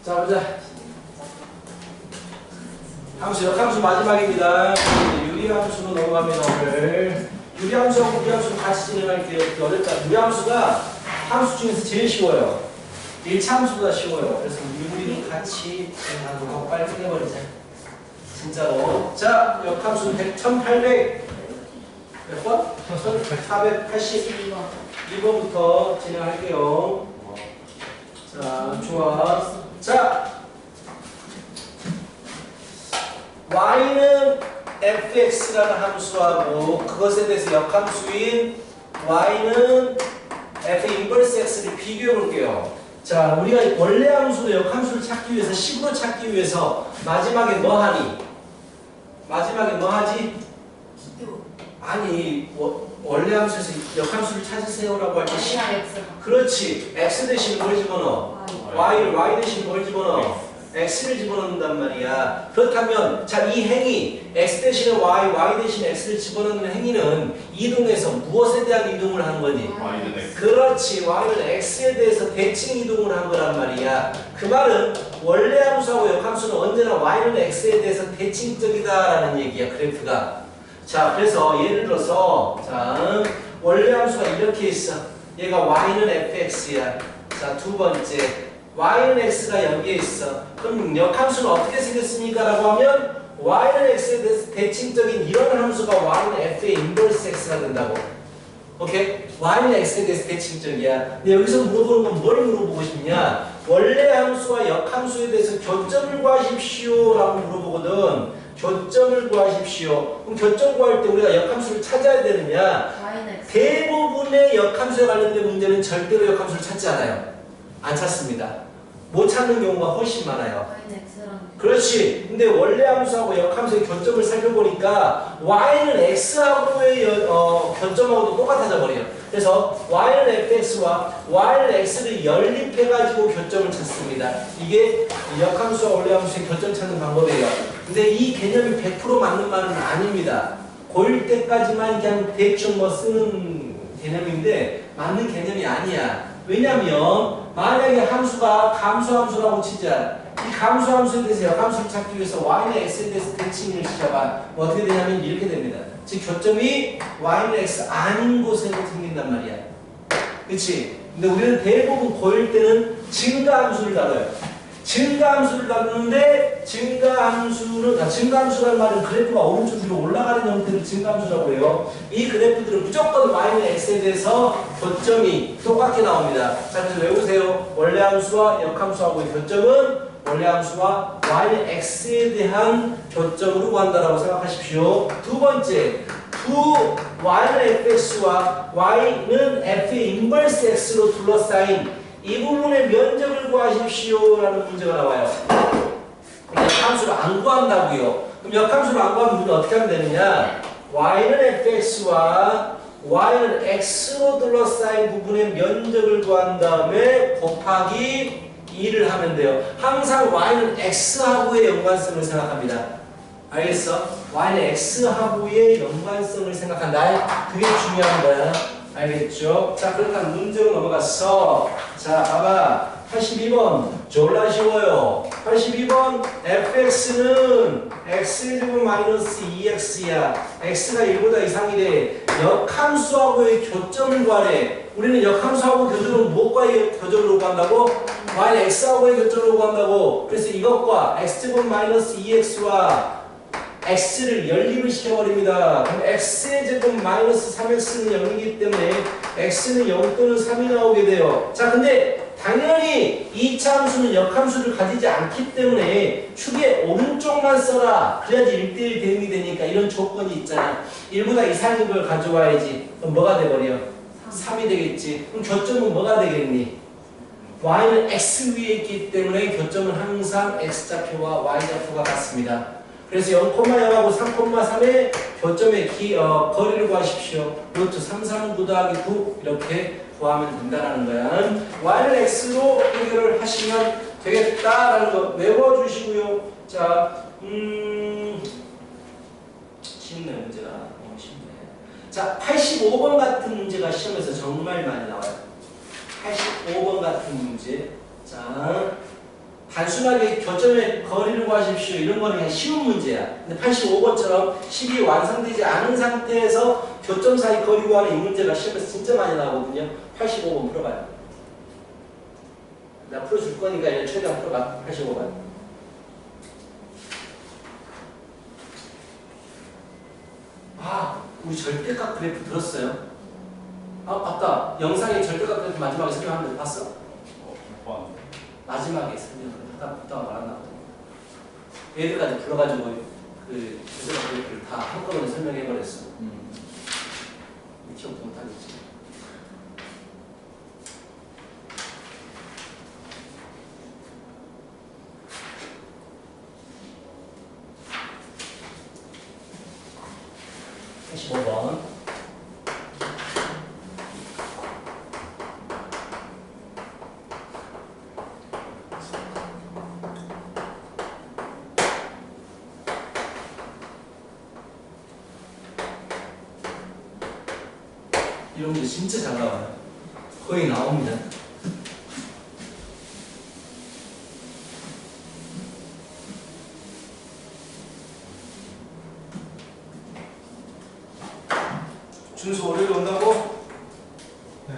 자, 보자. 함수, 역함수 마지막입니다. 유리함수로 넘어갑니다, 오늘. 유리함수하고 무리함수 같이 진행할게요. 어렵다. 유리함수가 함수 중에서 제일 쉬워요. 1차 함수보다 쉬워요. 그래서 유리도 같이 진행하고 빨리 끝내버리자. 진짜로. 자, 역함수 1800. 몇 번? 1482번부터 진행할게요. 자, 좋아. 자, y는 fx라는 함수하고 그것에 대해서 역함수인 y는 f 인버스 x를 비교해 볼게요. 자, 우리가 원래 함수도 역함수를 찾기 위해서 식으로 찾기 위해서 마지막에 뭐 하니? 마지막에 뭐 하지? 아니, 원래 함수에서 역함수를 찾으세요라고 할 때 그렇지. x 대신 뭘 집어넣어? y 대신 뭘 집어넣어? x를 집어넣는단 말이야. 그렇다면 자, 이 행위 x 대신에 y 대신에 x를 집어넣는 행위는 이동해서 무엇에 대한 이동을 하는 거니? y는 x. 그렇지. y는 x에 대해서 대칭 이동을 한 거란 말이야. 그 말은 원래 함수하고 역함수는 언제나 y는 x에 대해서 대칭적이다라는 얘기야. 그래프가. 자, 그래서 예를 들어서 자, 원래 함수가 이렇게 있어. 얘가 y는 fx야. 자, 두 번째 y는 x가 여기에 있어. 그럼 역함수는 어떻게 생겼습니까? 라고 하면 y는 x에 대해서 대칭적인 이런 함수가 y는 f의 인버스 x가 된다고. 오케이? y는 x에 대해서 대칭적이야. 근데 여기서 물어보는 건 뭘 물어보고 싶냐? 원래 함수와 역함수에 대해서 교점을 구하십시오 라고 물어보거든. 교점을 구하십시오. 그럼 교점 구할 때 우리가 역함수를 찾아야 되느냐? 대부분의 역함수에 관련된 문제는 절대로 역함수를 찾지 않아요. 안 찾습니다. 못 찾는 경우가 훨씬 많아요. 그렇지. 근데 원래 함수하고 역함수의 교점을 살펴보니까 y는 x하고의 교점하고도 똑같아져 버려요. 그래서 y는 fx와 y는 x를 연립해가지고 교점을 찾습니다. 이게 역함수와 원래 함수의 교점 찾는 방법이에요. 근데 이 개념이 100% 맞는 말은 아닙니다. 고1 때까지만 그냥 대충 뭐 쓰는 개념인데 맞는 개념이 아니야. 왜냐면 만약에 함수가 감수함수라고 치자. 이 감수함수에 대해서 역함수를 찾기 위해서 y는 x에 대해서 대칭을 시켜봐. 뭐 어떻게 되냐면 이렇게 됩니다. 즉 교점이 y는 x 아닌 곳에서 생긴단 말이야. 그치? 근데 우리는 대부분 고1 때는 증가함수를 다뤄요. 증가함수를 다루는데 증가함수라는 말은 그래프가 오른쪽 위로 올라가는 형태를 증가함수라고 해요. 이 그래프들은 무조건 y는 x에 대해서 교점이 똑같게 나옵니다. 자, 그래서 외우세요. 원래 함수와 역함수하고의 교점은 원래 함수와 y는 x에 대한 교점으로 구한다라고 생각하십시오. 두 번째, y는 fx와 y는 f의 인버스 x로 둘러싸인 이 부분의 면적을 구하십시오 라는 문제가 나와요. 역함수를 안 구한다고요. 그럼 역함수를 안 구하면 우리는 어떻게 하면 되느냐? y는 fx와 y는 x로 둘러싸인 부분의 면적을 구한 다음에 곱하기 2를 하면 돼요. 항상 y는 x하고의 연관성을 생각합니다. 알겠어? y는 x하고의 연관성을 생각한다. 그게 중요한 거야. 알겠죠? 자, 그렇다면 문제로 넘어갔어. 자, 봐봐. 82번. 졸라 쉬워요. 82번. fx는 x제곱 마이너스 2x야. x가 1보다 이상이래. 역함수하고의 교점을 구하래. 우리는 역함수하고 교점을 무엇과의 교점으로 구한다고? y는 x하고의 교점으로 구한다고. 그래서 이것과 x제곱 마이너스 2x와 x를 연립을 시켜버립니다. 그럼 x의 제곱 마이너스 3x는 0이기 때문에 x는 0 또는 3이 나오게 돼요. 자, 근데 당연히 2차 함수는 역함수를 가지지 않기 때문에 축의 오른쪽만 써라. 그래야지 1대1 대응이 되니까 이런 조건이 있잖아. 1보다 이상인 걸 가져와야지. 그럼 뭐가 돼버려? 3이 되겠지. 그럼 교점은 뭐가 되겠니? y는 x 위에 있기 때문에 교점은 항상 x좌표와 y좌표가 같습니다. 그래서 0,0하고 3,3의 교점의 거리를 구하십시오. 루트 339 더하기 9 이렇게 구하면 된다는 거야. y는 x로 해결을 하시면 되겠다라는 거 외워주시고요. 자, 쉽네 문제가. 쉽네. 자, 85번 같은 문제가 시험에서 정말 많이 나와요. 85번 같은 문제. 자, 단순하게 교점의 거리를 구하십시오. 이런 거는 그냥 쉬운 문제야. 근데 85번처럼 식이 완성되지 않은 상태에서 교점 사이 거리 구하는 이 문제가 시험에서 진짜 많이 나오거든요. 85번 풀어봐요. 나 풀어줄 거니까 얘 최대한 풀어봐. 85번. 아, 우리 절대값 그래프 들었어요? 아, 맞다. 영상에 절대값 그래프 마지막에 설명하는 거 봤어? 마지막에 설명을 하다 말안 나왔던 얘들까지 불러가지고 그 절대값 그래프를 다 한꺼번에 설명해버렸어. 기억도 못하겠지. 다시 5번. 이런 게 진짜 잘 나와요. 거의 나옵니다. 준수 월요일에 온다고? 네.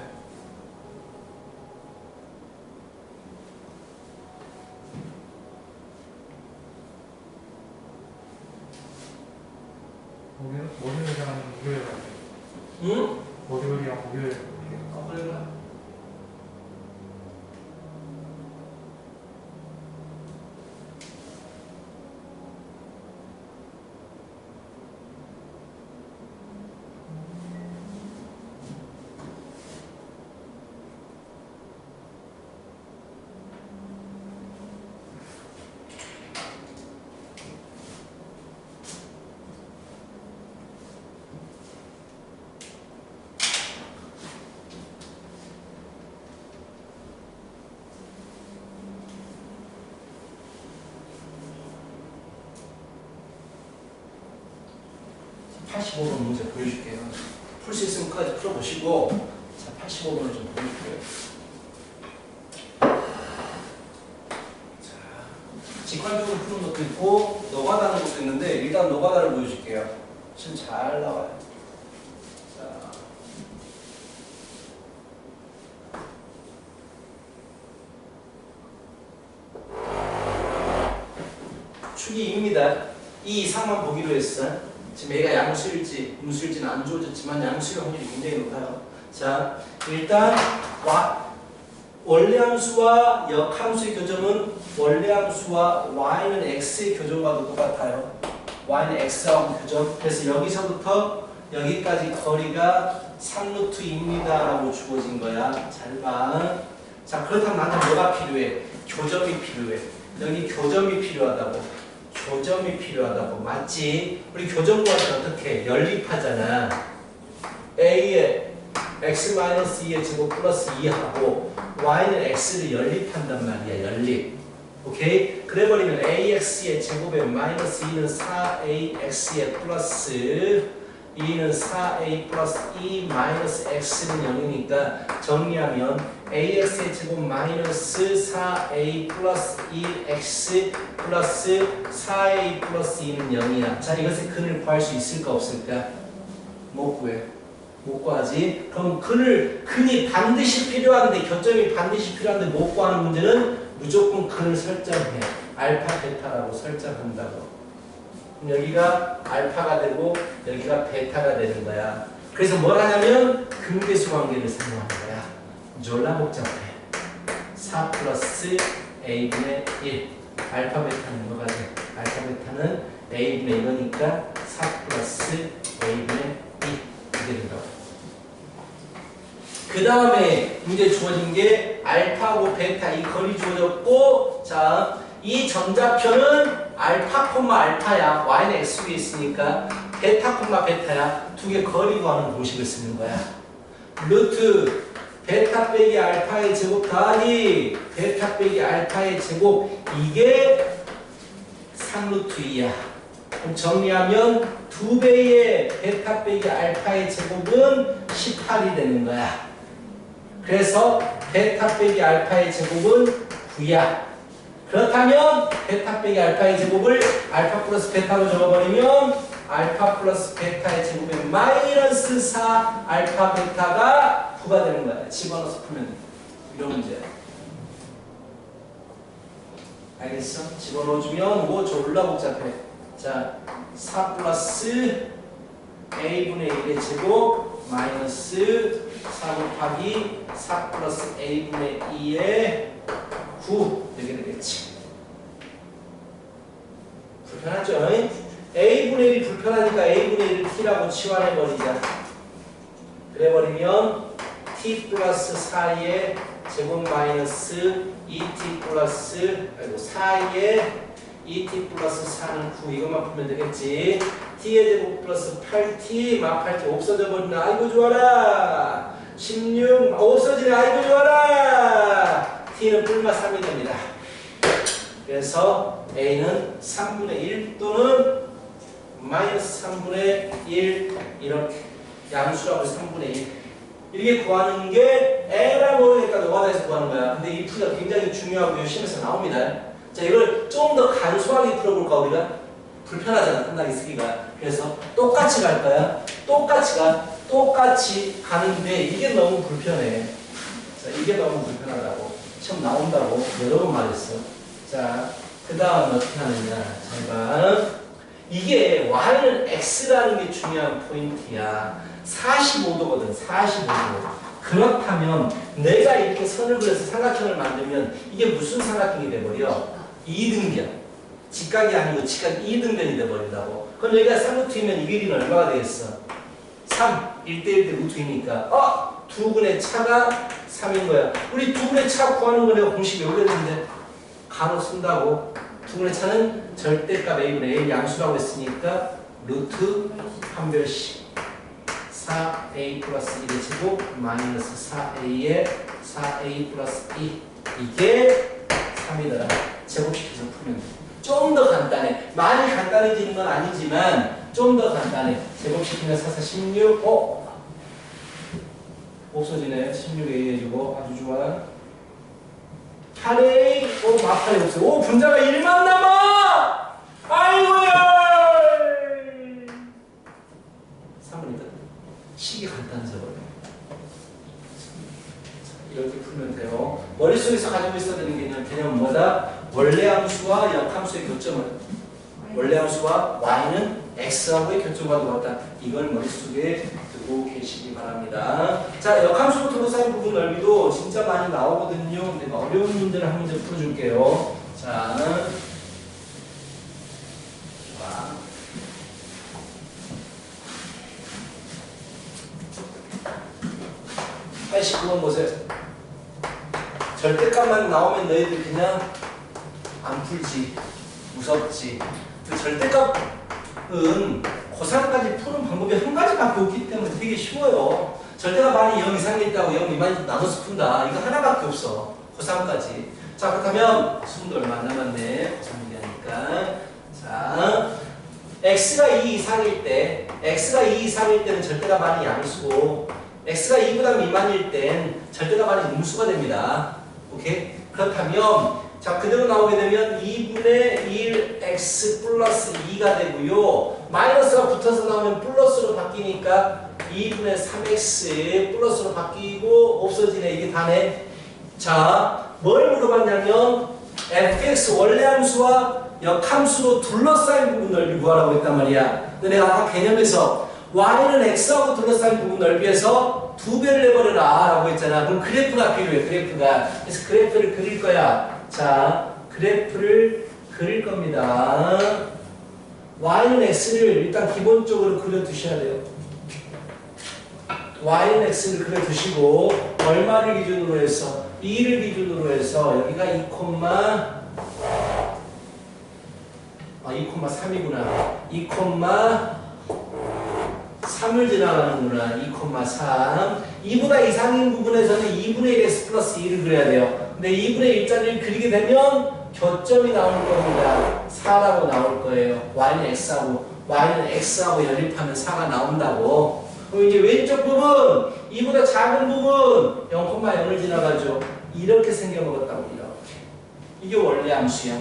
월요일이랑 목요일 갈게요. 응? 월요일이랑 목요일 갈게요. 아, 그래. 자, 85번 문제 보여줄게요. 풀 수 있으면 끝까지 풀어보시고, 자, 85번을 좀 보여줄게요. 자, 직관적으로 푸는 것도 있고, 노가다는 것도 있는데, 일단 노가다를 보여줄게요. 지금 잘 나와요. 자. 축이 2입니다. 이 이상만 보기로 했어. 지금 얘가 양수일지 음수일지는 안 주어졌지만 양수일 확률이 굉장히 높아요. 자, 일단 원래함수와 역함수의 교점은 원래함수와 y는 x의 교점과도 똑같아요. y는 x하고 교점. 그래서 여기서부터 여기까지 거리가 3루트입니다 라고 주어진 거야. 잘 봐. 자, 그렇다면 나한테 뭐가 필요해? 교점이 필요해. 여기 교점이 필요하다고. 교점이 필요하다고. 맞지? 우리 교점 구할 때 어떻게? 연립하잖아. a에 x-2의 제곱 플러스 2하고 y는 x를 연립한단 말이야. 연립. 오케이? 그래버리면 ax의 제곱에 마이너스 2는 4ax의 플러스 2는 4a 플러스 2 마이너스 x는 0이니까 정리하면 ax의 제곱 마이너스 4a 플러스 2x 플러스 4a 플러스 2는 0이야. 자, 이것의 근을 구할 수 있을까 없을까? 못 구해. 못 구하지. 그럼 근이 반드시 필요한데, 교점이 반드시 필요한데 못 구하는 문제는 무조건 근을 설정해. 알파, 베타라고 설정한다고. 그럼 여기가 알파가 되고 여기가 베타가 되는 거야. 그래서 뭘 하냐면 근계수 관계를 사용하는 거야. 졸라 복잡해. 4 플러스 a분의 1. 알파 베타는 뭐가 돼? 알파 베타는 a분의 1이니까 4 플러스 a분의 2 이게 된다고. 그 다음에 문제 주어진 게 알파하고 베타 이 거리 주어졌고, 자, 이 전자표는 알파 콤마 알파야. y는 x 위에 있으니까 베타 콤마 베타야. 두 개 거리 구하는 공식을 쓰는 거야. 루트 베타 빼기 알파의 제곱 더하기 베타 빼기 알파의 제곱, 이게 3루트 2야. 그럼 정리하면 2배의 베타 빼기 알파의 제곱은 18이 되는 거야. 그래서 베타 빼기 알파의 제곱은 9야. 그렇다면 베타 빼기 알파의 제곱을 알파 플러스 베타로 적어버리면 알파 플러스 베타의 제곱에 마이너스 4 알파 베타가 9가 되는 거야. 집어넣어서 풀면 돼. 이런 문제야. 알겠어? 집어넣어주면 뭐 졸라 복잡해. 자, 4 플러스 a분의 1의 제곱 마이너스 4 곱하기 4 플러스 a분의 2의 9 이렇게 되겠지. 불편하죠? a분의 1이 불편하니까 a분의 1을 t라고 치환해버리자. 그래버리면 t 플러스 4의 제곱 마이너스 2t 플러스 4의 2t 플러스 4는 9 이것만 풀면 되겠지. t의 제곱 플러스 8t 막 8t 없어져 버리네. 아이고 좋아라. 16 없어지네. 아이고 좋아라. t는 뿔마 3이 됩니다. 그래서 a는 3분의 1 또는 마이너스 3분의 1 이렇게 양수라고 3분의 1 이렇게 구하는 게 에라 모르니까 노가다에서 구하는 거야. 근데 이 풀이가 굉장히 중요하고요. 시험에서 나옵니다. 자, 이걸 좀 더 간소하게 풀어볼까 우리가? 불편하잖아 끝나기 쓰기가. 그래서 똑같이 갈 거야. 똑같이 가는데 이게 너무 불편해. 자, 이게 너무 불편하다고 시험 나온다고 여러 번 말했어. 자, 그 다음 어떻게 하느냐. 잘 봐. 이게 y는 x라는 게 중요한 포인트야. 45도거든. 45도. 그렇다면 내가 이렇게 선을 그려서 삼각형을 만들면 이게 무슨 삼각형이 돼버려? 2등변. 직각이 아니고 직각 2등변이 돼버린다고. 그럼 여기가 3루트이면 이 길이는 얼마가 되겠어? 3. 1대1 대 루트이니까 두 분의 차가 3인 거야. 우리 두 분의 차 구하는 거 내가 공식 외우랬는데 간호 쓴다고. 두 분의 차는 절대값 a분의 1 양수라고 했으니까 루트 한 별씩 4a 플러스 1의 제곱 마이너스 4a의 4a 플러스 2 이게 3이더라. 제곱시켜서 풀면 돼. 좀 더 간단해. 많이 간단해지는 건 아니지만 좀 더 간단해. 제곱시키면 4, 4, 16 없어지네. 16a 해주고 아주 좋아. 8a 마팔이 없어. 분자가 1만 남아! 아이고야! 3분이다. 식이 간단해서 그래. 이렇게 풀면 돼요. 머릿속에서 가지고 있어야 되는 개념은 뭐다? 원래함수와 역함수의 교점을. 원래함수와 y는 x하고의 교점과 같다. 이걸 머릿속에 두고 계시기 바랍니다. 자, 역함수로 둘러싸인 부분 넓이도 진짜 많이 나오거든요. 내가 어려운 문제를 한 문제 풀어줄게요. 자, 좋아. (89번) 보세요. 절대값만 나오면 너희들 그냥 안 풀지. 무섭지. 그 절대값은 고3까지 푸는 방법이 한 가지밖에 없기 때문에 되게 쉬워요. 절대값 많이 0 이상이 있다고 0 미만이 나눠서 푼다. 이거 하나밖에 없어. 고3까지. 자, 그렇다면 수능도 얼마 안 남았네. 고3 얘기하니까. 자, x가 2 이상일 때, 때는 절대값 많이 양수고, x가 2보다 미만일 땐 절대값 많이 음수가 됩니다. 오케이? 그렇다면 자, 그대로 나오게 되면 2분의 1 x 플러스 2가 되고요. 마이너스가 붙어서 나오면 플러스로 바뀌니까 2분의 3x 플러스로 바뀌고 없어지네. 이게 다네. 자, 뭘 물어봤냐면 fx 원래함수와 역함수로 둘러싸인 부분 넓이 구하라고 했단 말이야. 근데 내가 아까 개념에서 y는 x하고 둘러싸인 부분 넓이에서 2배를 내버려라 라고 했잖아. 그럼 그래프가 필요해. 그래프가. 그래서 그래프를 그릴 거야. 자, 그래프를 그릴 겁니다. y는 x를 일단 기본적으로 그려두셔야 돼요. y는 x를 그려두시고 얼마를 기준으로 해서 2를 기준으로 해서 여기가 2,3이구나. 2,3을 지나가는구나. 2,3. 2보다 이상인 부분에서는 2분의 1 x 플러스 2를 그려야 돼요. 근데 2분의 1짜리를 그리게 되면 교점이 나올 겁니다. 4라고 나올 거예요. y는 x하고 연립하면 4가 나온다고. 그럼 이제 왼쪽 부분, 2보다 작은 부분 0,0을 지나가죠. 이렇게 생겨먹었다고. 이렇게. 이게 원래 함수야.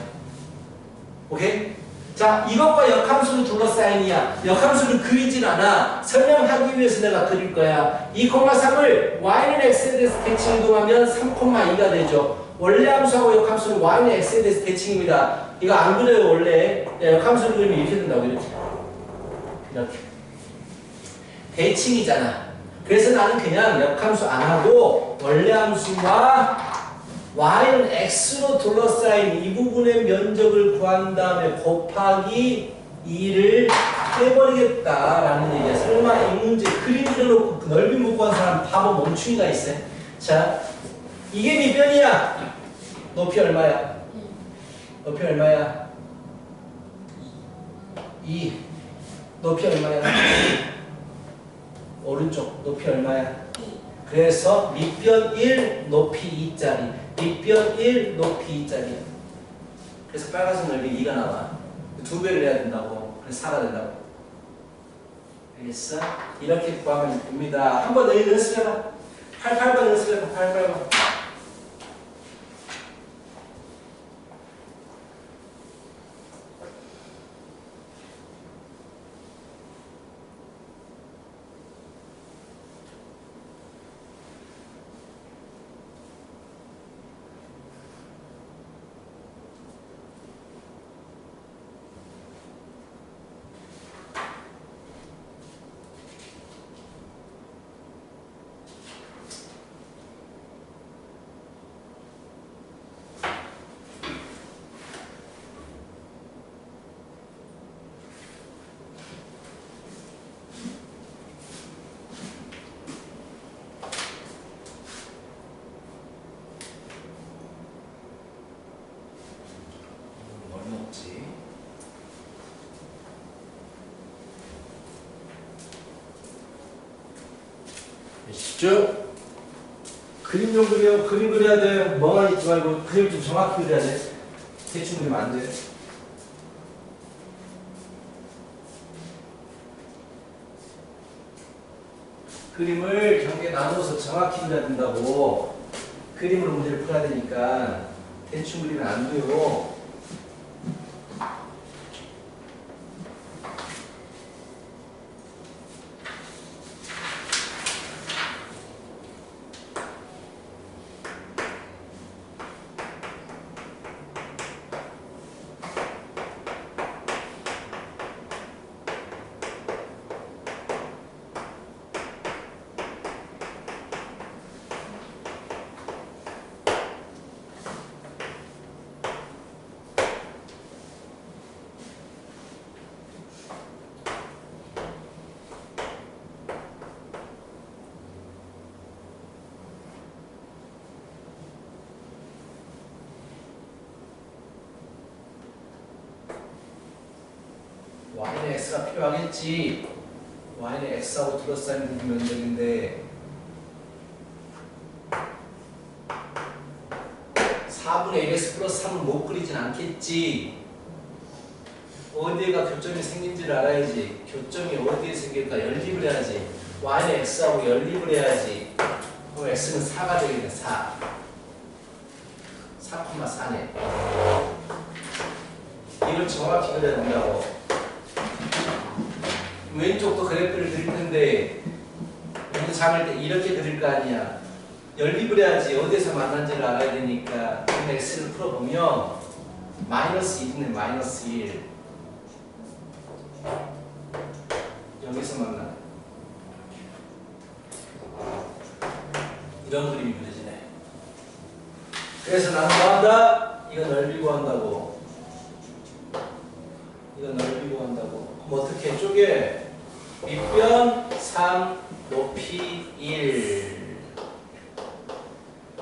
오케이? 자, 이것과 역함수를 둘러싸인이야. 역함수를 그리진 않아. 설명하기 위해서 내가 그릴 거야. 2,3을 y는 x에 대해서 대칭 이동하면 3,2가 되죠. 원래 함수하고 역함수는 y는 x에 대해서 대칭입니다. 이거 안 그려요, 원래. 역함수를 그리면 이렇게 된다고, 이렇게. 이렇게. 대칭이잖아. 그래서 나는 그냥 역함수 안 하고 원래 함수와 y는 x로 둘러싸인 이 부분의 면적을 구한 다음에 곱하기 2를 해버리겠다라는 얘기야. 설마 이 문제 그림 그려놓고 넓이 못 구한 사람 바보 멍충이가 있어? 자, 이게 밑변이야. 높이 얼마야? 높이 얼마야? 2. 높이 얼마야? 오른쪽 높이 얼마야? 그래서 밑변 1, 높이 2짜리. 밑변 1, 높이 2짜리야. 그래서 빨간색 넓이 2가 나와. 2배를 해야 된다고. 그래서 4가 된다고. 알겠어? 이렇게 구하면 됩니다. 한 번 더 연습해봐. 88번 연습해봐. 88번. 쭉 그림 좀 그려. 그림 그려야 돼. 멍하니 있지 말고 그림 좀 정확히 그려야 돼. 대충 그리면 안 돼. 그림을 경계에 나눠서 정확히 그려야 된다고. 그림으로 문제를 풀어야 되니까 대충 그리면 안 돼요. y는 x가 필요하겠지. y는 x하고 둘러싸인 부분 면적인데 4분의 1x 플러스 3을 못 그리진 않겠지. 어디에가 교점이 생긴지를 알아야지. 교점이 어디에 생길까? 연립을 해야지. y는 x하고 연립을 해야지. 그럼 x는 4가 되겠네. 4. 4,4네. 이걸 정확히 그려야 된다고. 왼쪽도 그래프를 그릴 텐데 여기 잡을 때 이렇게 그릴 거 아니야. 연립을 해야지. 어디에서 만난지를 알아야 되니까. 근데 x를 풀어보면 마이너스 1이네. 마이너스 1. 여기서 만나. 이런 그림이 그려지네. 그래서 나는 뭐한다? 이거 넓이 구한다고. 이거 넓이 구한다고. 그럼 어떻게 쪼개? 밑변 3, 높이 1.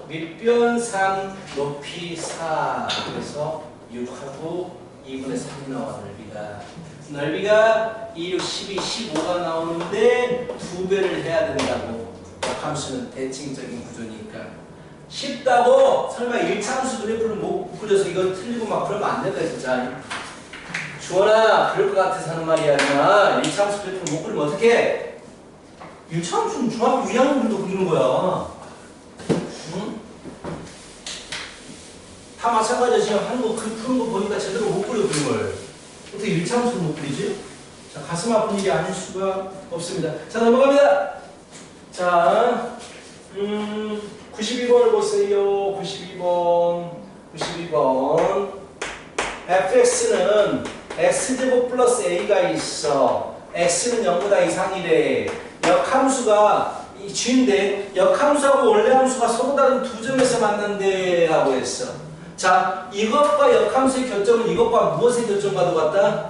밑변 3, 높이 4. 그래서 6하고 2분의 3이 나와. 넓이가. 넓이가 2, 6, 12, 15가 나오는데 2배를 해야 된다고. 역함수는 대칭적인 구조니까. 쉽다고 설마 1차함수 그래프를 못 그려서 이거 틀리고 막 그러면 안 된다 진짜. 주원아, 그럴 것 같아서 하는 말이 아니라 1차함수 그래프를 못 그리면 어떡해? 1차함수는 중학교 2학년들도 그리는 거야. 응? 다 마찬가지야. 지금 하는 거 푸는 거 보니까 제대로 못 그려 그림을. 어떻게 일차원수로 못 그리지? 자, 가슴 아픈 일이 아닐 수가 없습니다. 자, 넘어갑니다. 자, 92번을 보세요. 92번. fx는 x제곱 플러스 a가 있어. x는 0보다 이상이래. 역함수가 이 g인데 역함수하고 원래 함수가 서로 다른 두 점에서 만난대 라고 했어. 자, 이것과 역함수의 교점은 이것과 무엇의 교점과도 같다?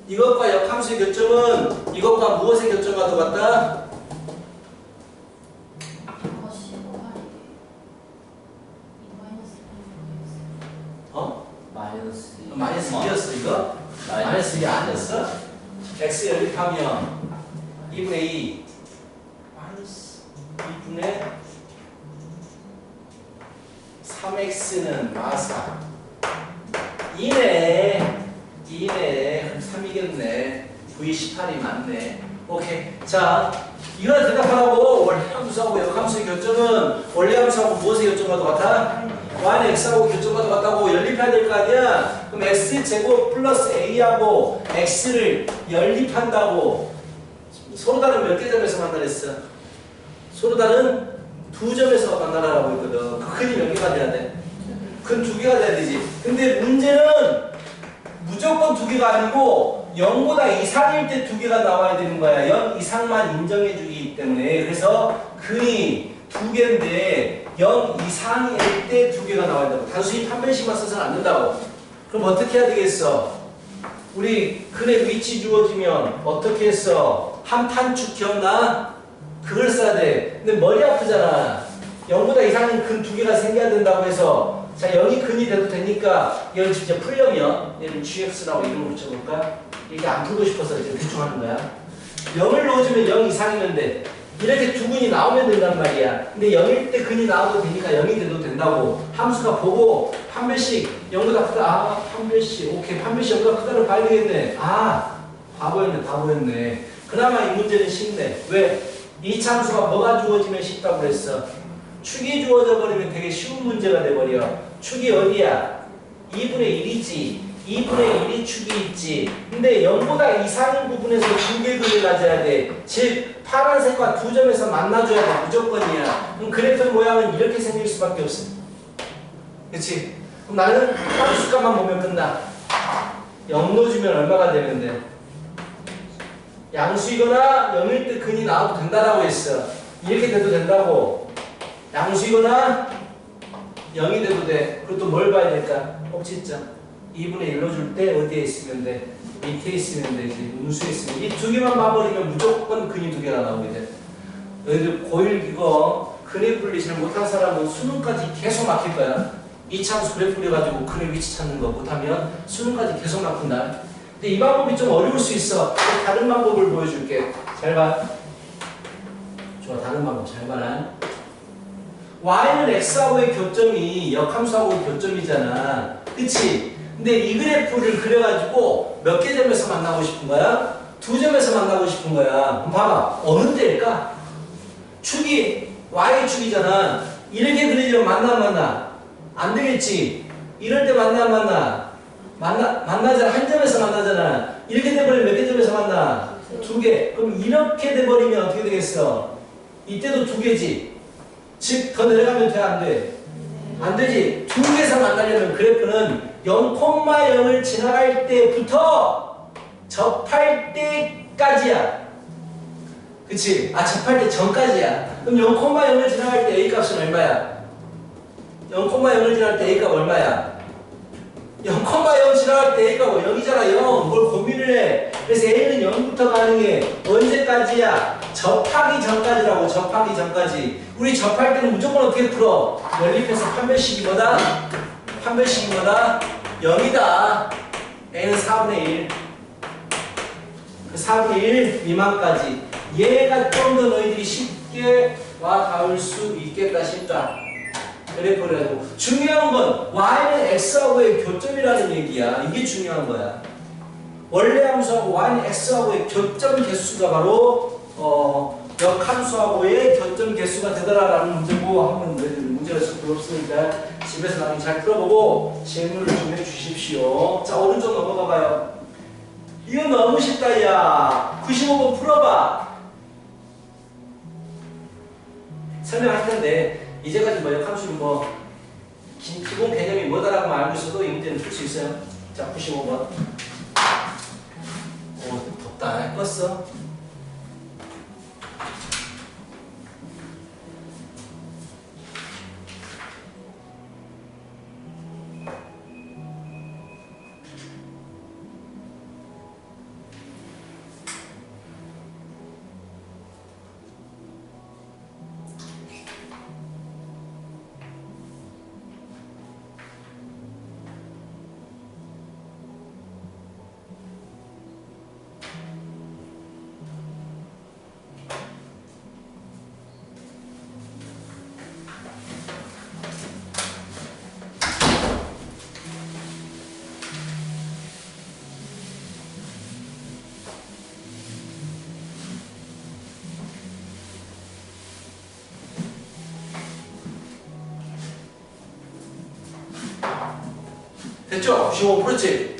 이것과 역함수의 교점은 이것과 무엇의 교점과도 같다? 마이너스 2였어 이거? 마이너스 2 아니었어? x 연립하면 2분의 2 마이너스 2분의 3x는 마사 2네 3이겠네 v18이 맞네. 오케이. 자, 이거 대답하라고. 원래함수하고 역함수의 교점은 원래함수하고 무엇의 교점과도 같아? y는 x하고 교점과도 같다고 연립해야 될 거 아니야? 그럼 x제곱 플러스 a하고 x를 연립한다고 서로 다른 몇 개 점에서 만나랬어? 서로 다른 두 점에서 만나라고 했거든. 그 근이 몇 개가 돼야 돼? 근 두 개가 돼야 되지. 근데 문제는 무조건 두 개가 아니고 0보다 이상일 때 두 개가 나와야 되는 거야. 0 이상만 인정해 주기 때문에. 그래서 근이 두 개인데 0 이상일 때 두 개가 나와야 된다고. 단순히 판별식만 써서는 안 된다고. 그럼 어떻게 해야 되겠어? 우리 근의 위치 주어지면 어떻게 했어? 한 판축 기억나? 그걸 써야 돼. 근데 머리 아프잖아. 0보다 이상인 근 두 개가 생겨야 된다고 해서 자, 0이 근이 돼도 되니까 얘를 진짜 풀려면 얘를 gx라고 이름을 붙여볼까? 이렇게 안 풀고 싶어서 이제 대충 하는 거야. 0을 넣어주면 0 이상이면 돼. 이렇게 두 근이 나오면 된단 말이야. 근데 0일 때 근이 나와도 되니까 0이 돼도 된다고. 함수가 보고 판별식 0보다 크다. 아, 판별식. 오케이. 판별식 0보다 크다를 봐야 되겠네. 아, 바보였네. 그나마 이 문제는 쉽네. 왜? 이 참수가 뭐가 주어지면 쉽다고 그랬어? 축이 주어져 버리면 되게 쉬운 문제가 돼버려. 축이 어디야? 2분의 1이지. 2분의 1이 축이 있지. 근데 0보다 이상인 부분에서 두 개 근을 가져야 돼. 즉 파란색과 두 점에서 만나줘야 돼. 무조건이야. 그럼 그래프 모양은 이렇게 생길 수밖에 없어. 그치? 그럼 나는 함수값만 보면 끝나. 0 넣어주면 얼마가 되는데? 양수이거나 0일 때 근이 나와도 된다라고 했어. 이렇게 돼도 된다고. 양수이거나 0이 돼도 돼. 그리고 또 뭘 봐야 될까? 꼭지점. 2분의 1 넣어줄 때 어디에 있으면 돼? 밑에 있으면 되지. 음수에 있으면. 이 두 개만 봐버리면 무조건 근이 두 개가 나오게 돼. 너희들 고1 이거 근의 분리 잘 못한 사람은 수능까지 계속 막힐 거야. 이 참수 그래프 그려가지고 근의 위치 찾는 거 못하면 수능까지 계속 막힌다. 근데 이 방법이 좀 어려울 수 있어. 다른 방법을 보여줄게. 잘 봐. 좋아, 다른 방법 잘 봐라. y는 x하고의 교점이 역함수하고의 교점이잖아. 그치? 근데 이 그래프를 그려가지고 몇 개 점에서 만나고 싶은 거야? 두 점에서 만나고 싶은 거야. 그럼 봐봐. 어느 데일까? 축이 y축이잖아. 이렇게 그리려면 만나? 안 되겠지? 이럴 때 만나잖아. 한 점에서 만나잖아. 이렇게 돼버리면 몇 개 점에서 만나? 두 개. 그럼 이렇게 돼버리면 어떻게 되겠어? 이때도 두 개지. 즉, 더 내려가면 돼, 안 돼? 안 되지. 두 개에서 만나려면 그래프는 0,0을 지나갈 때부터 접할 때까지야. 그치? 아, 접할 때 전까지야. 그럼 0,0을 지나갈 때 A 값은 얼마야? 0,0을 지나갈 때 A 값 얼마야? 0,0 지나갈 때 A가 0이잖아. 0. 뭘 고민을 해. 그래서 A는 0부터 가능해. 언제까지야? 접하기 전까지라고. 접하기 전까지. 우리 접할 때는 무조건 어떻게 풀어? 연립해서 판별식이 뭐다? 0이다. A는 4분의 1. 그 4분의 1 미만까지. 얘가 좀 더 너희들이 쉽게 와 닿을 수 있겠다 싶다. 그래프를 하고. 중요한 건 y는 x하고의 교점이라는 얘기야. 이게 중요한 거야. 원래 함수하고 y는 x하고의 교점 개수가 바로 역함수하고의 교점 개수가 되더라라는 문제고 한번 너희들 문제 문제가 좀 없으니까 집에서 나중에 잘 풀어보고 질문을 좀 해주십시오. 자, 오른쪽 넘어가봐요. 이거 너무 쉽다, 야. 95번 풀어봐. 설명할 텐데, 이제까지 뭐 역함수는 뭐, 기본 개념이 뭐다라고 알고 있어도 이 문제는 풀 수 있어요. 자, 95번. 오, 덥다. 껐어. 됐죠? 95 풀었지?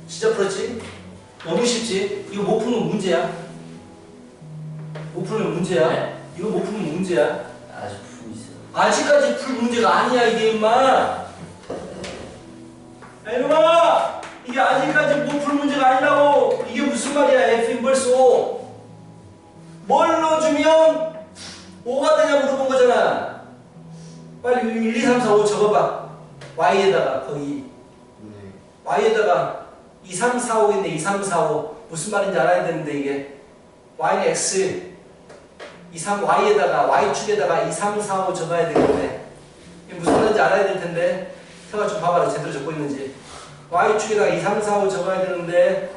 진짜 풀었지? 너무 쉽지? 이거 못 풀면 문제야. 못 풀면 문제야. 네? 이거 못 풀면 문제야. 아직 풀고 있어요. 아직까지 풀 문제가 아니야, 이게 임마. 이놈아! 이게 아직까지 못 풀 문제가 아니라고. 이게 무슨 말이야, F 인버스 O. 뭘 넣어주면 5가 되냐 물어본 거잖아. 빨리 1, 2, 3, 4, 5 적어봐. Y에다가 거기 네. Y에다가 2, 3, 4, 5인데 2, 3, 4, 5 무슨 말인지 알아야 되는데 이게 Y는 X 2, 3, Y에다가 Y축에다가 2, 3, 4, 5 적어야 되겠네. 이게 무슨 말인지 알아야 될 텐데 태가 좀 봐봐라 제대로 적고 있는지. Y축에다가 2, 3, 4, 5 적어야 되는데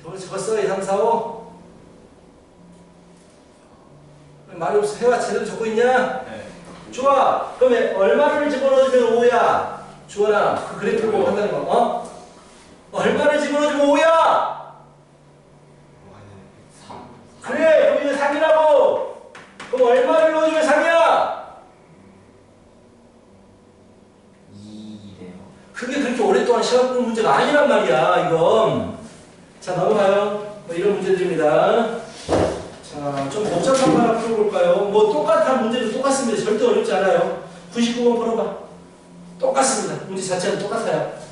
적었어? 2, 3, 4, 5? 말이 없어. 태가 제대로 적고 있냐? 네. 좋아. 그러면 얼마를 집어넣으면 5야? 주원아, 그 그래프를 보고 한다는 거, 어? 얼마를 집어넣으면 5야? 그래, 그럼 이거 3이라고. 그럼 얼마를 넣어주면 3이야? 2래요. 그게 그렇게 오랫동안 시간 끄는 문제가 아니란 말이야, 이건. 자, 넘어가요. 뭐 이런 문제들입니다. 자, 좀 복잡한 거 하나 풀어볼까요? 뭐 똑같은 문제도 똑같습니다. 절대 어렵지 않아요. 99번 풀어봐. 똑같습니다. 문제 자체는 똑같아요.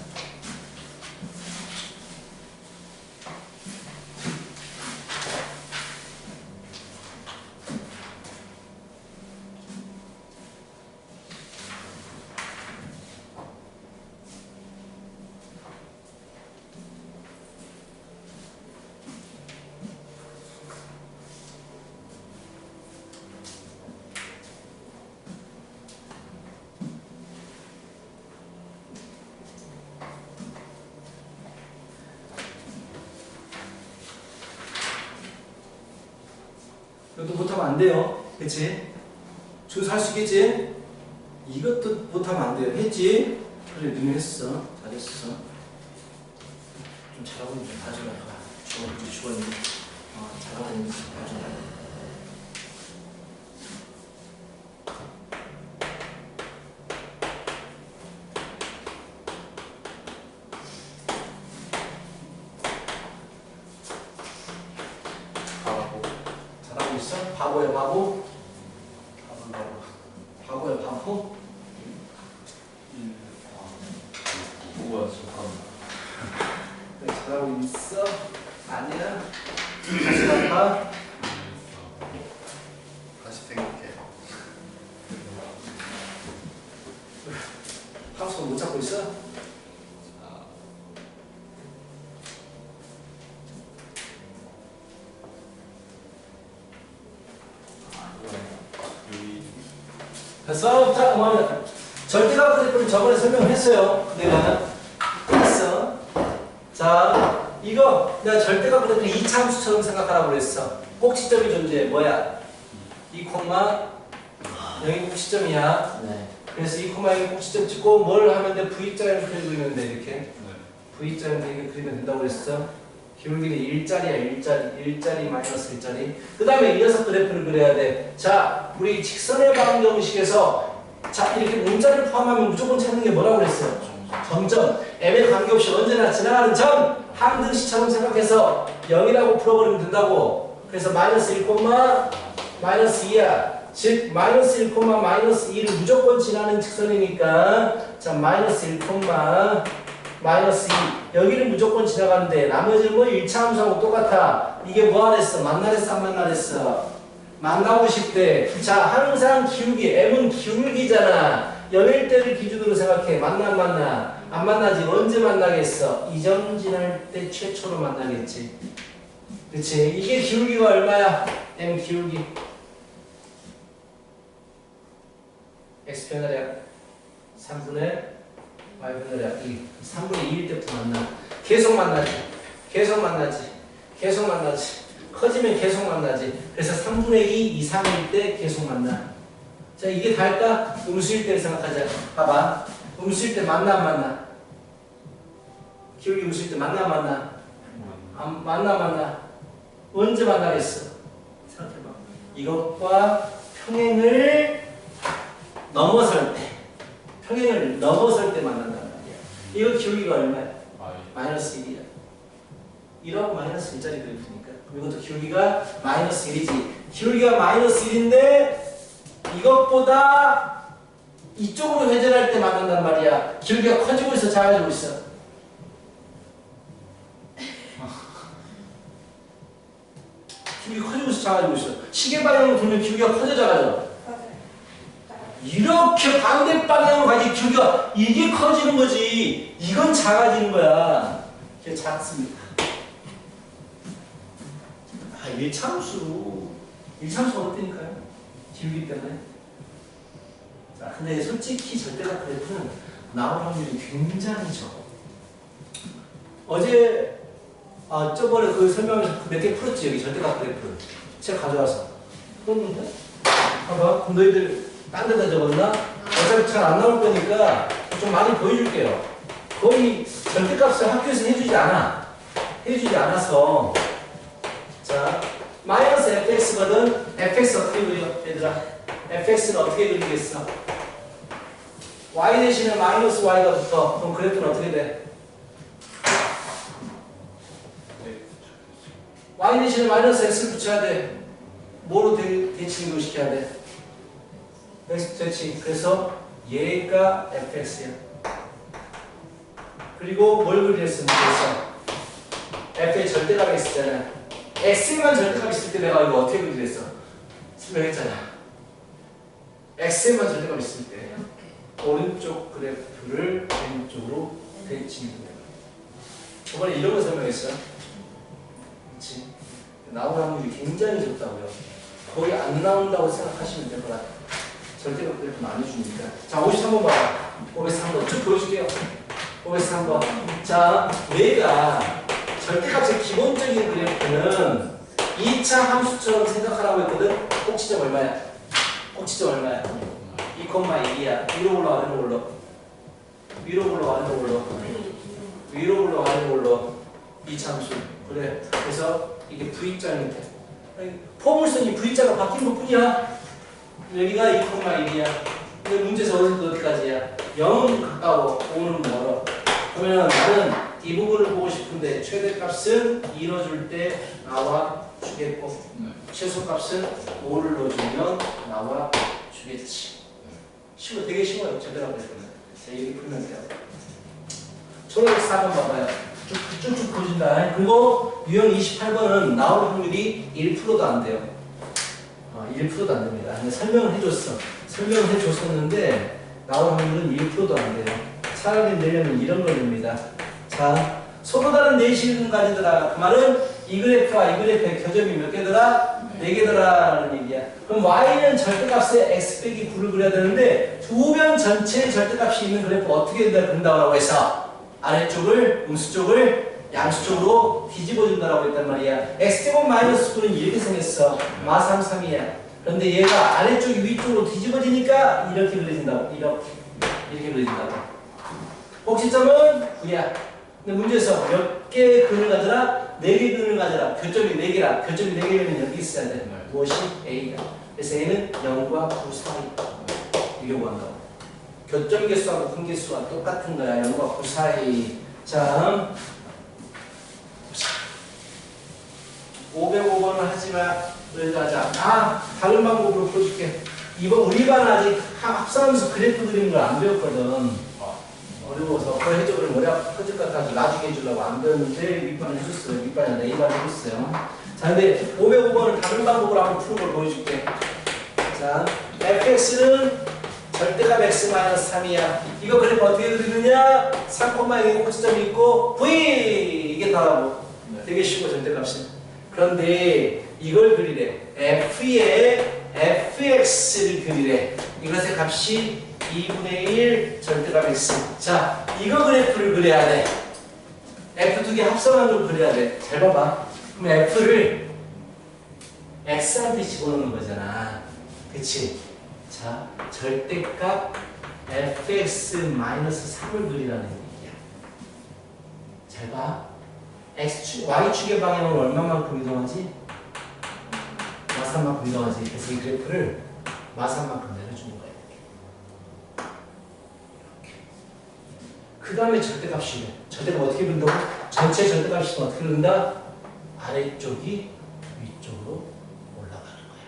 이것도 못하면 안 돼요. 그치? 주소 할 수 있겠지? 이것도 못하면 안 돼요. 했지? 그래, 눈이 했어. 잘했어. 좀 잘하고 있는 좀 봐주라. 주원이. 잘하고 있는 좀 봐주라. 잘하고 있어? 바보야, 바보? 바보야, 바보? 뭐야, 잠깐만. 그래, 잘하고 있어? 아니야? 다시 봐봐. 다시 생각해. 함수 못 찾고 있어? 됐어? 자, 그만해. 절대값 그래프를 저번에 설명했어요. 내가. 했어. 자, 이거 내가 절대값 그래프를 이차함수처럼 생각하라고 그랬어. 꼭지점이 존재해. 뭐야? 2, 여기 꼭지점이야. 네. 그래서 2, 여기 꼭지점 찍고 뭘 하면 돼? V자를 그리고 있는데 이렇게. 네. V자를 이렇게 그리면 된다고 그랬어. 기울기는 일자리야, 일자리 마이너스 일자리. 그 다음에 이 녀석 그래프를 그려야 돼. 자, 우리 직선의 방정식에서 자, 이렇게 문자를 포함하면 무조건 찾는 게 뭐라고 그랬어요? 점점. m에 관계없이 언제나 지나가는 점, 항등식처럼 생각해서 0이라고 풀어버리면 된다고. 그래서 마이너스 1, 마이너스 2야. 즉 마이너스 1, 마이너스 2를 무조건 지나는 직선이니까 자 마이너스 1, 마이너스 2 여기를 무조건 지나가는데 나머지는 뭐 1차 함수하고 똑같아. 이게 뭐 하랬어? 만나랬어 안 만나랬어? 만나고 싶대. 자 항상 기울기 m은 기울기잖아. 0일 때를 기준으로 생각해. 만나 안 만나? 안 만나지. 언제 만나겠어? 이 점 지날 때 최초로 만나겠지. 그치? 이게 기울기가 얼마야? m 기울기 x편하랴 3분의 y편하랴 2 3분의 2일 때부터 만나. 계속 만나지. 계속 만나지. 계속 만나지. 커지면 계속 만나지. 그래서 3분의 2 이상일 때 계속 만나. 자 이게 다일까? 음수일 때 생각하자. 봐봐. 음수일 때 만나 안 만나? 기울기 음수일 때 만나 안 만나? 안 만나. 언제 만나겠어? 생각해봐. 이것과 평행을 넘어설 때, 평행을 넘어설 때 만난단 말이야. 이거 기울기가 얼마야? 마이너스 1이야. 1하고 마이너스 1짜리 그래프니까. 그럼 이것도 기울기가 마이너스 1이지. 기울기가 마이너스 1인데 이것보다 이쪽으로 회전할 때 만난단 말이야. 기울기가 커지고 있어, 작아지고 있어? 기울기가 커지고 있어, 작아지고 있어? 시계 방향으로 돌면 기울기가 커져, 작아져? 이렇게 반대 방향으로 가지 기울기가 이게 커지는 거지. 이건 작아지는 거야. 이게 작습니다. 아, 일참수 어때니까요? 기울기 때문에. 자, 근데 솔직히 절대값 그래프는 나올 확률이 굉장히 적어. 어제 저번에 그 설명을 몇 개 풀었지 여기 절대값 그래프. 책 가져와서 풀었는데. 봐봐, 그럼 너희들 딴 데다 적었나? 어차피 잘 안 나올 거니까 좀 많이 보여줄게요. 거의 절대값을 학교에서 해주지 않아. 해주지 않아서. 자, 마이너스 fx거든. fx 어떻게 그려? 얘들아. fx는 어떻게 그리겠어? y 대신에 마이너스 y가 붙어. 그럼 그래프는 어떻게 돼? y 대신에 마이너스 x를 붙여야 돼. 뭐로 대칭 시켜야 돼? x 대칭. 그래서 얘가 fx야. 그리고 뭘 그렸으면 좋겠어? f의 절대값이 있었잖아. x에만 절대값이 있을 때 내가 이거 어떻게 그렸어? 설명했잖아. x에만 절대값이 있을 때 오른쪽 그래프를 왼쪽으로 대칭해야 저번에 이런 거 설명했어. 그렇지? 나올 확률이 굉장히 적다고요. 거의 안 나온다고 생각하시면 될 것 같아요. 절대값 그래프는 안 해주니까. 자, 53번 봐봐. 53번 쭉 보여줄게요. 53번. 자, 얘가 절대값의 기본적인 그래프는 2차 함수처럼 생각하라고 했거든. 꼭지점 얼마야? 꼭지점 얼마야? 2,2야. 위로 올라 아래로 올라? 위로 올라 아래로 올라? 위로 올라 아래로 올라? 2차 함수. 그래. 그래서 이게 V자인데 포물선이 V자가 바뀐 것 뿐이야. 여기가 2,1이야. 근데 문제에서 어디까지야? 0은 가까워, 5는 멀어. 그러면 나는 이 부분을 보고 싶은데 최대값은 2 넣어줄 때 나와 주겠고 최소값은 5를 넣어주면 나와 주겠지. 쉬워, 되게 쉬워요. 제대로 하면 자, 이렇게 풀면 돼요. 초록에서 4번 봐봐요. 쭉쭉 보여준다. 그리고 유형 28번은 나올 확률이 1%도 안 돼요. 1%도 안 됩니다. 근데 설명을 해줬어. 설명을 해줬었는데 나올 확률은 1%도 안 돼요. 차라리 내려면 이런 걸 냅니다. 자, 서로 다른 내실을 가지더라. 그 말은 이 그래프와 이 그래프의 교점이 몇 개더라? 4개더라는 얘기야. 그럼 y는 절대값에 x 빼기 9를 그려야 되는데 두 변 전체의 절대값이 있는 그래프 어떻게 그린다고 해서 아래쪽을, 음수 쪽을 양수 쪽으로 뒤집어준다라고 했단 말이야. x제곱 마이너스 9는 이렇게 생겼어. 마 3, 3이야. 그런데 얘가 아래쪽이 위쪽으로 뒤집어지니까 이렇게 그려진다고. 이렇게 그려진다고. 꼭지점은 9야. 근데 문제에서 몇 개의 근을 가져라? 4개의 근을 가져라. 교점이 4개라. 교점이 4개면 여기 있어야 돼. 무엇이? A다. 그래서 A는 0과 9 사이. 이게 뭐한다고? 교점 개수하고 근 개수가 똑같은 거야. 0과 9 사이. 자, 505번을 하지마. 그래서 하자. 다른 방법으로 보여줄게. 이번 우리 반 아직 합산하면서 그래프 그리는 걸 안 배웠거든. 어려워서 그걸 해줘. 그럼 머리 터질 것 같아서 나중에 해주려고 안 배웠는데 윗반을 해줬어요. 윗반이 아니라 A반을 해줬어요. 자, 근데 505번을 다른 방법으로 한번 푸는 걸 보여줄게. 자, fx는 절대값 x-3이야. 이거 그래프 어떻게 그리느냐? 3,0에 꼭지점이 있고 v 이게 다라고. 되게 쉬워 절대값이. 그런데 이걸 그리래. f의 fx를 그리래. 이것의 값이 2분의 1 절대값 x. 자, 이거 그래프를 그려야 돼. f 두 개 합성한 걸 그려야 돼. 잘 봐봐. 그럼 f를 x한테 집어넣는 거잖아. 그치? 자, 절대값 fx-3을 그리라는 얘기야. 잘 봐. x축, y축의 방향은 얼마만큼 이동하지? 마산만큼 이동하지. 그래서 이 그래프를 마산만큼 내려주는 거야. 이렇게. 그 다음에 절대값이래. 절대값 어떻게 그린다고? 전체 절대값이 어떻게 그린다? 아래쪽이 위쪽으로 올라가는 거야.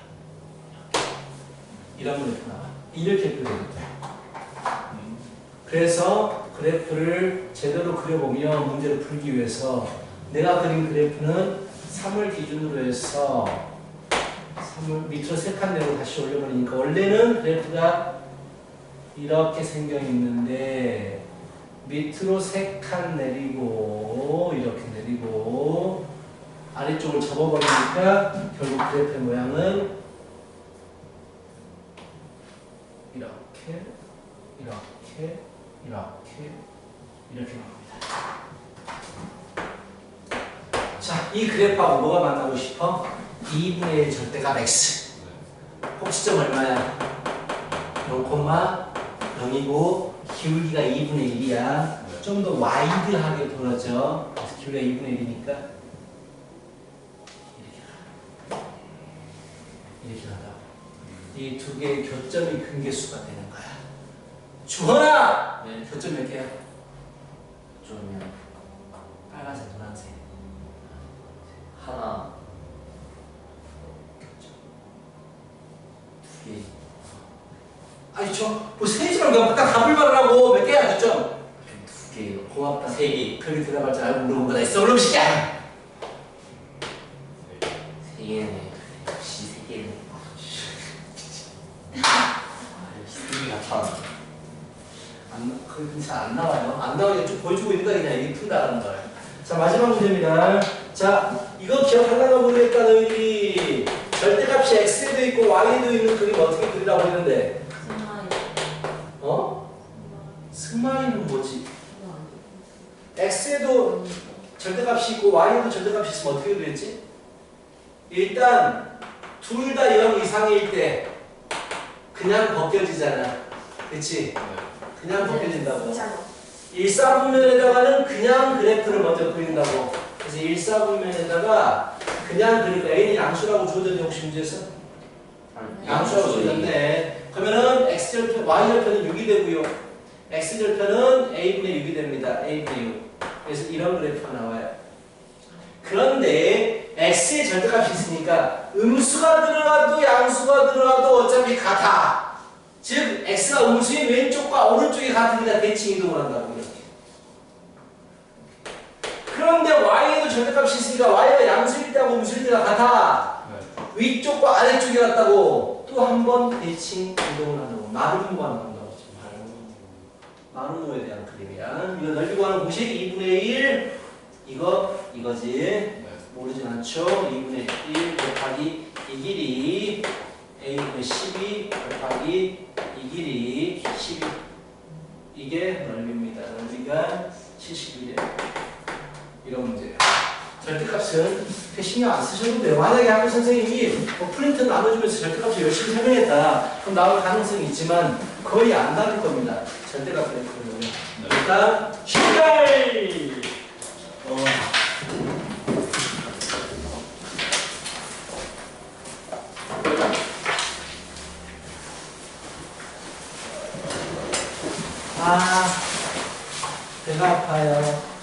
이렇게. 이런 그래프 나와. 이렇게 그리는 거야. 그래서 그래프를 제대로 그려보면 문제를 풀기 위해서 내가 그린 그래프는 3을 기준으로 해서 3을 밑으로 3칸 내로 다시 올려버리니까 원래는 그래프가 이렇게 생겨 있는데 밑으로 3칸 내리고 이렇게 내리고 아래쪽을 접어버리니까 결국 그래프의 모양은 이렇게 이렇게 나옵니다. 자, 이 그래프하고 뭐가 만나고 싶어? 2분의 1 절대값 x. 꼭지점 얼마야? 0,0이고 기울기가 2분의 1이야. 좀 더 와이드하게 돌아져. 그래서 기울기가 2분의 1이니까 이렇게 나가. 이 두 개의 교점이 근개수가 되는 거야. 주헌아! 네. 교점 몇 개야? 좀요. 빨간색, 노란색. 하나, 두 개. 아니 뭐 세지 말고 딱 답을 말하라고. 몇 개야 교점? 두 개요. 고맙다. 세 개. 그렇게 대답할 줄 알고 물어본 거다. 있어 그럼 시작. 세 개네. 역시 세 개네. 역시 세 개가 참. 그건 잘 안 나와요. 안 나오니까 좀 보여주고 있는 거야. 그냥 이게 푼다라는 거예요. 자, 마지막 문제입니다. 자, 이거 기억하려나 모르겠다 너희들이. 절대값이 x에도 있고 y에도 있는 그림 어떻게 그리라고 했는데 승마이는 뭐지? x에도 절대값이 있고 y에도 절대값이 있으면 어떻게 그렸지? 일단 둘 다 0 이상일 때 그냥 벗겨지잖아. 그치? 그냥 벗겨진다고. 1사분면에다가는 그냥 그래프를 먼저 그린다고. 그래서 1사분면에다가 그냥 그리고 a는 양수라고 주어졌는데 혹시 문제에서? 양수라고 주어졌네. 그러면은 x절편, y절편은 6이 되고요. x절편은 a분의 6이 됩니다. a분의 6. 그래서 이런 그래프가 나와요. 그런데 x의 절대값이 있으니까 음수가 들어가도 양수가 들어가도 어차피 같아. 즉 x가 음수인 왼쪽과 오른쪽이 같으니까 대칭 이동을 한다고 이렇게. 그런데 y에도 절대값이 있으니까 y가 양수일 때하고 음수일 때가 같아. 위쪽과 아래쪽이 같다고 또 한 번 대칭 이동을 한다고. 말을 구하는 건다고. 마르노에 대한 그림이야. 이거 넓이 구하는 공식 2분의 1 이거지. 모르진 않죠. 2분의 1 곱하기 이 길이 a분의 12 곱하기 이 길이 12. 이게 넓이입니다. 넓이가 71이에요. 이런 문제예요. 절대값은 신경 안 쓰셔도 돼요. 만약에 학교 선생님이 뭐 프린트 나눠주면서 절대값을 열심히 설명했다. 그럼 나올 가능성이 있지만 거의 안 나올 겁니다. 절대값 그래프는. 일단 18 아, 배가 아파요.